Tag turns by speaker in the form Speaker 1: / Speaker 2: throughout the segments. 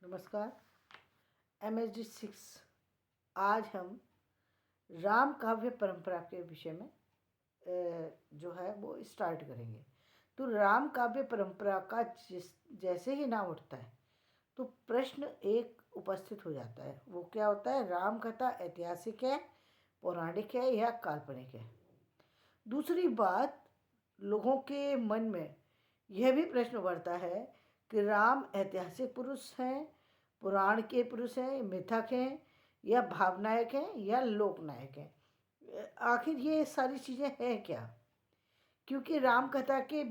Speaker 1: नमस्कार। MSD 6 आज हम राम काव्य परंपरा के विषय में जो है वो स्टार्ट करेंगे। तो राम काव्य परंपरा का जैसे ही नाम उठता है तो प्रश्न एक उपस्थित हो जाता है। वो क्या होता है? राम कथा ऐतिहासिक है, पौराणिक है या काल्पनिक है। दूसरी बात, लोगों के मन में यह भी प्रश्न उभरता है कि राम ऐतिहासिक पुरुष हैं, पुराण के पुरुष हैं, मिथक हैं या भावनायक हैं या लोकनायक हैं। आखिर ये सारी चीज़ें हैं क्या? क्योंकि राम कथा के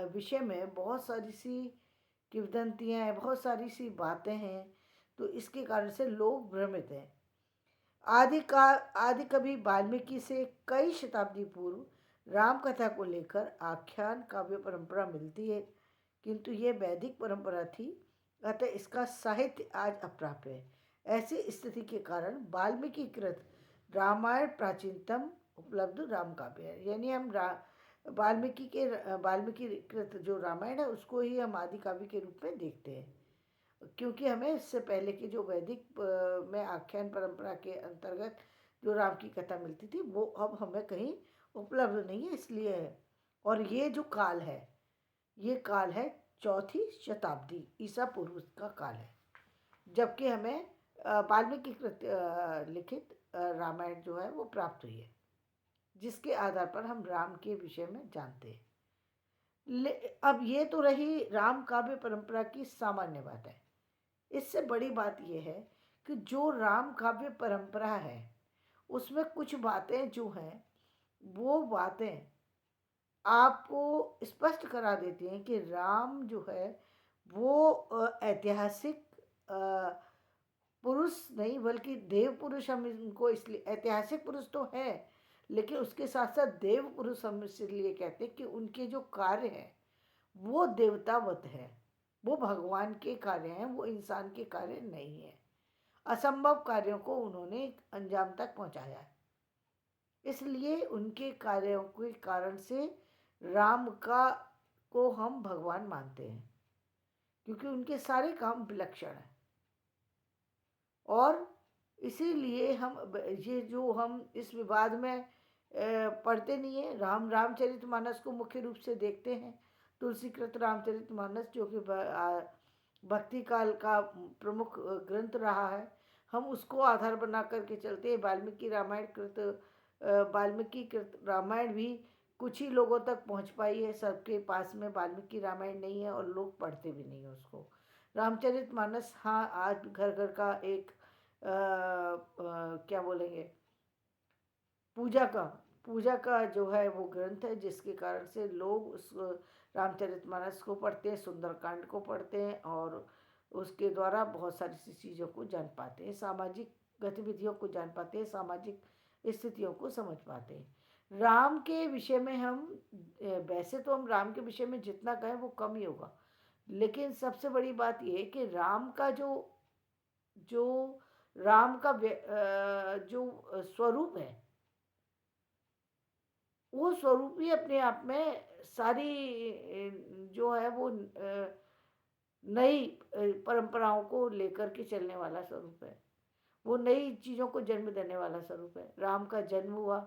Speaker 1: विषय में बहुत सारी सी किंवदंतियाँ हैं, बहुत सारी सी बातें हैं, तो इसके कारण से लोग भ्रमित हैं। आदि कवि वाल्मीकि से कई शताब्दी पूर्व राम कथा को लेकर आख्यान काव्य परंपरा मिलती है, किंतु ये वैदिक परंपरा थी, अतः इसका साहित्य आज अप्राप्य है। ऐसी स्थिति के कारण वाल्मीकि कृत रामायण प्राचीनतम उपलब्ध राम काव्य है। यानी हम वाल्मीकि कृत जो रामायण है उसको ही हम आदि काव्य के रूप में देखते हैं, क्योंकि हमें इससे पहले की जो वैदिक में आख्यान परंपरा के अंतर्गत जो राम की कथा मिलती थी वो अब हमें कहीं उपलब्ध नहीं है, इसलिए है। और ये जो काल है, ये काल है 4वीं शताब्दी ईसा पूर्व का काल है, जबकि हमें वाल्मीकि कृत लिखित रामायण जो है वो प्राप्त हुई है, जिसके आधार पर हम राम के विषय में जानते हैं। अब ये तो रही राम काव्य परंपरा की सामान्य बात है। इससे बड़ी बात यह है कि जो राम काव्य परंपरा है उसमें कुछ बातें जो हैं वो बातें आपको स्पष्ट करा देती हैं कि राम जो है वो ऐतिहासिक पुरुष नहीं बल्कि देव पुरुष हम इनको इसलिए, ऐतिहासिक पुरुष तो है लेकिन उसके साथ साथ देव पुरुष हम इसलिए कहते हैं कि उनके जो कार्य हैं वो देवतावत है, वो भगवान के कार्य हैं, वो इंसान के कार्य नहीं है। असंभव कार्यों को उन्होंने अंजाम तक पहुंचाया है, इसलिए उनके कार्यों के कारण से राम का को हम भगवान मानते हैं, क्योंकि उनके सारे काम विलक्षण हैं। और इसीलिए हम इस विवाद में पढ़ते नहीं है। रामचरितमानस को मुख्य रूप से देखते हैं। तुलसीकृत रामचरितमानस जो कि भक्ति काल का प्रमुख ग्रंथ रहा है, हम उसको आधार बना करके चलते हैं। वाल्मीकि कृत रामायण भी कुछ ही लोगों तक पहुंच पाई है, सबके पास में वाल्मीकि रामायण नहीं है और लोग पढ़ते भी नहीं है उसको। रामचरितमानस हाँ आज घर घर का एक क्या बोलेंगे, पूजा का जो है वो ग्रंथ है, जिसके कारण से लोग उस रामचरितमानस को पढ़ते हैं, सुंदरकांड को पढ़ते हैं और उसके द्वारा बहुत सारी सी चीज़ों को जान पाते हैं, सामाजिक गतिविधियों को जान पाते हैं, सामाजिक स्थितियों को समझ पाते हैं। राम के विषय में हम वैसे तो हम राम के विषय में जितना कहें वो कम ही होगा, लेकिन सबसे बड़ी बात यह है कि राम का जो राम का जो स्वरूप है वो स्वरूप ही अपने आप में सारी जो है वो नई परंपराओं को लेकर के चलने वाला स्वरूप है। वो नई चीज़ों को जन्म देने वाला स्वरूप है। राम का जन्म हुआ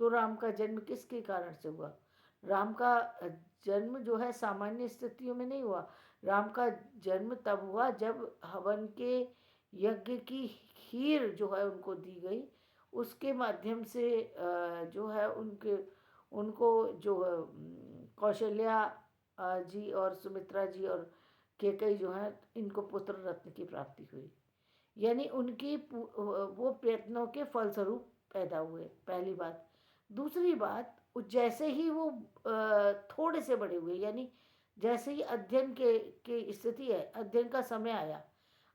Speaker 1: तो राम का जन्म किसके कारण से हुआ? राम का जन्म जो है सामान्य स्थितियों में नहीं हुआ। राम का जन्म तब हुआ जब हवन के यज्ञ की खीर जो है उनको दी गई, उसके माध्यम से जो है उनको जो कौशल्या जी और सुमित्रा जी और कैकेयी जो है इनको पुत्र रत्न की प्राप्ति हुई। यानी उनकी वो प्रयत्नों के फलस्वरूप पैदा हुए, पहली बात। दूसरी बात, जैसे ही वो थोड़े से बड़े हुए, यानी जैसे ही अध्ययन के स्थिति है, अध्ययन का समय आया।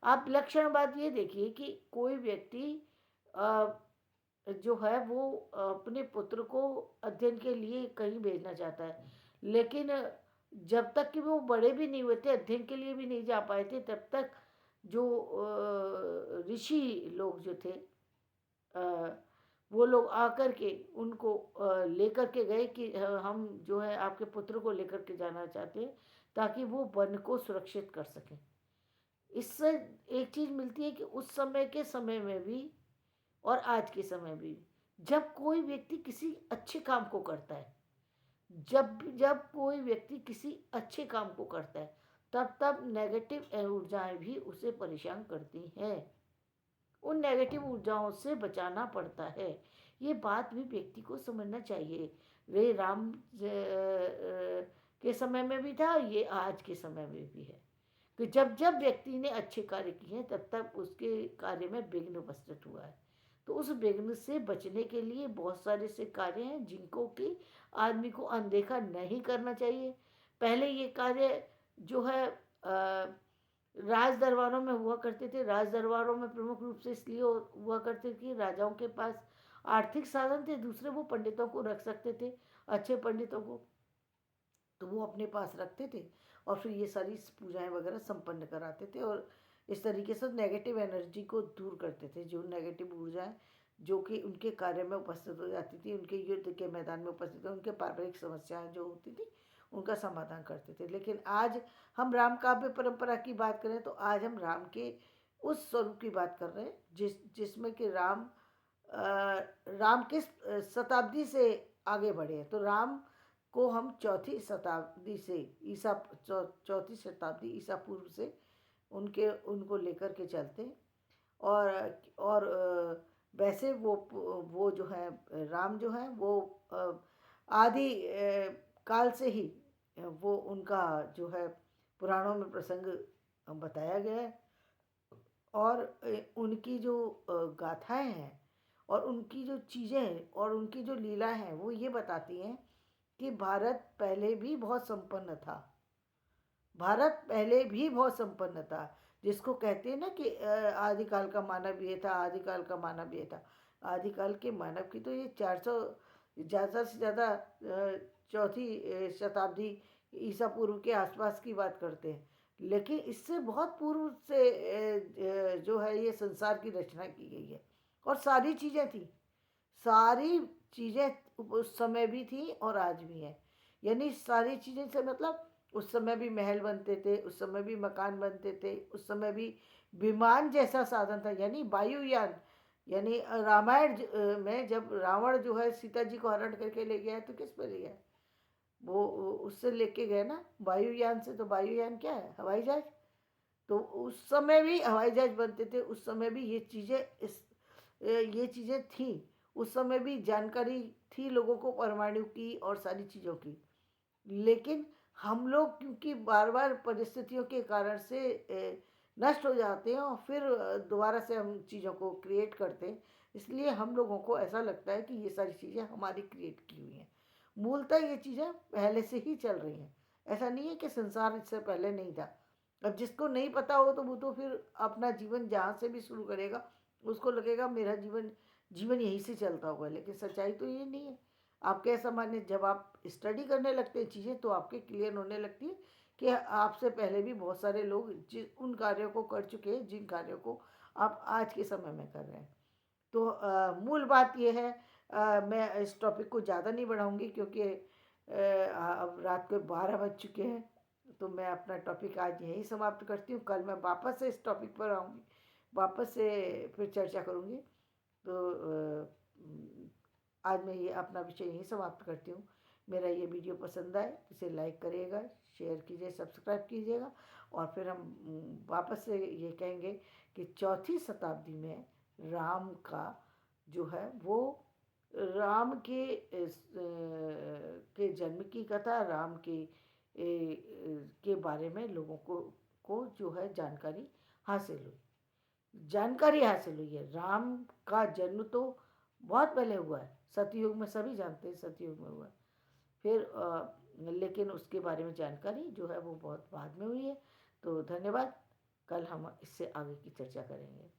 Speaker 1: आप लक्षण बात ये देखिए कि कोई व्यक्ति जो है वो अपने पुत्र को अध्ययन के लिए कहीं भेजना चाहता है, लेकिन जब तक कि वो बड़े भी नहीं हुए थे, अध्ययन के लिए भी नहीं जा पाए थे, तब तक जो ऋषि लोग जो थे वो लोग आकर के उनको लेकर के गए कि हम जो है आपके पुत्र को लेकर के जाना चाहते हैं ताकि वो वन को सुरक्षित कर सकें। इससे एक चीज़ मिलती है कि उस समय के समय में भी और आज के समय में भी जब कोई व्यक्ति किसी अच्छे काम को करता है, जब जब कोई व्यक्ति किसी अच्छे काम को करता है, तब तब नेगेटिव ऊर्जाएं भी उसे परेशान करती हैं। उन नेगेटिव ऊर्जाओं से बचाना पड़ता है। ये बात भी व्यक्ति को समझना चाहिए। वे राम के समय में भी था, ये आज के समय में भी है कि जब जब व्यक्ति ने अच्छे कार्य किए हैं तब तक उसके कार्य में विघ्न उपस्थित हुआ है। तो उस विघ्न से बचने के लिए बहुत सारे से कार्य हैं जिनको कि आदमी को अनदेखा नहीं करना चाहिए। पहले ये कार्य जो है राज दरबारों में हुआ करते थे। राज दरबारों में प्रमुख रूप से इसलिए हुआ करते थे कि राजाओं के पास आर्थिक साधन थे, दूसरे वो पंडितों को रख सकते थे, अच्छे पंडितों को, तो वो अपने पास रखते थे और फिर ये सारी पूजाएं वगैरह संपन्न कराते थे और इस तरीके से नेगेटिव एनर्जी को दूर करते थे। जो नेगेटिव ऊर्जाएं जो कि उनके कार्य में उपस्थित हो जाती थी, उनके युद्ध के मैदान में उपस्थित, उनके पारिवारिक समस्याएं जो होती थी उनका समाधान करते थे। लेकिन आज हम राम काव्य परंपरा की बात करें तो आज हम राम के उस स्वरूप की बात कर रहे हैं जिसमें कि राम किस शताब्दी से आगे बढ़े हैं। तो राम को हम चौथी शताब्दी से चौथी शताब्दी ईसा पूर्व से उनको लेकर के चलते हैं। और वैसे वो जो है राम जो है वो आदि काल से ही वो उनका जो है पुराणों में प्रसंग बताया गया है और उनकी जो गाथाएं हैं और उनकी जो चीज़ें हैं और उनकी जो लीला हैं वो ये बताती हैं कि भारत पहले भी बहुत संपन्न था। भारत पहले भी बहुत संपन्न था। जिसको कहते हैं ना कि आदिकाल का मानव ये था, आदिकाल का मानव ये था। आदिकाल के मानव की तो ये 400 ज़्यादा से ज़्यादा चौथी शताब्दी ईसा पूर्व के आसपास की बात करते हैं। लेकिन इससे बहुत पूर्व से जो है ये संसार की रचना की गई है और सारी चीज़ें थी। सारी चीज़ें उस समय भी थी और आज भी हैं। यानी सारी चीज़ें से मतलब उस समय भी महल बनते थे, उस समय भी मकान बनते थे, उस समय भी विमान जैसा साधन था, यानी वायुयान। यानी रामायण में जब रावण जो है सीता जी को हरण करके ले गया है तो किस पर ले गया? वो उससे लेके गए ना वायुयान से। तो वायुयान क्या है? हवाई जहाज। तो उस समय भी हवाई जहाज बनते थे, उस समय भी ये चीज़ें थी। उस समय भी जानकारी थी लोगों को परमाणु की और सारी चीज़ों की। लेकिन हम लोग क्योंकि बार बार परिस्थितियों के कारण से नष्ट हो जाते हैं और फिर दोबारा से हम चीज़ों को क्रिएट करते हैं, इसलिए हम लोगों को ऐसा लगता है कि ये सारी चीज़ें हमारी क्रिएट की हुई हैं। मूलतः ये चीज़ें पहले से ही चल रही हैं। ऐसा नहीं है कि संसार इससे पहले नहीं था। अब जिसको नहीं पता हो तो वो तो फिर अपना जीवन जहाँ से भी शुरू करेगा उसको लगेगा मेरा जीवन जीवन यहीं से चलता होगा। लेकिन सच्चाई तो ये नहीं है। आपके ऐसा मानिए जब आप स्टडी करने लगते हैं चीज़ें तो आपके क्लियर होने लगती है कि आपसे पहले भी बहुत सारे लोग उन कार्यों को कर चुके हैं जिन कार्यों को आप आज के समय में कर रहे हैं। तो मूल बात यह है, मैं इस टॉपिक को ज़्यादा नहीं बढ़ाऊंगी क्योंकि अब रात के 12 बज चुके हैं। तो मैं अपना टॉपिक आज यहीं समाप्त करती हूँ। कल मैं वापस से इस टॉपिक पर आऊँगी, वापस से फिर चर्चा करूँगी। तो आज मैं ये अपना विषय यहीं समाप्त करती हूँ। मेरा ये वीडियो पसंद आए इसे लाइक करिएगा, शेयर कीजिए, सब्सक्राइब कीजिएगा। और फिर हम वापस से ये कहेंगे कि चौथी शताब्दी में राम का जो है वो राम के जन्म की कथा, राम के बारे में लोगों को जो है जानकारी हासिल हुई है। राम का जन्म तो बहुत पहले हुआ है, सतयुग में, सभी जानते हैं सतयुग में हुआ है। फिर लेकिन उसके बारे में जानकारी जो है वो बहुत बाद में हुई है। तो धन्यवाद। कल हम इससे आगे की चर्चा करेंगे।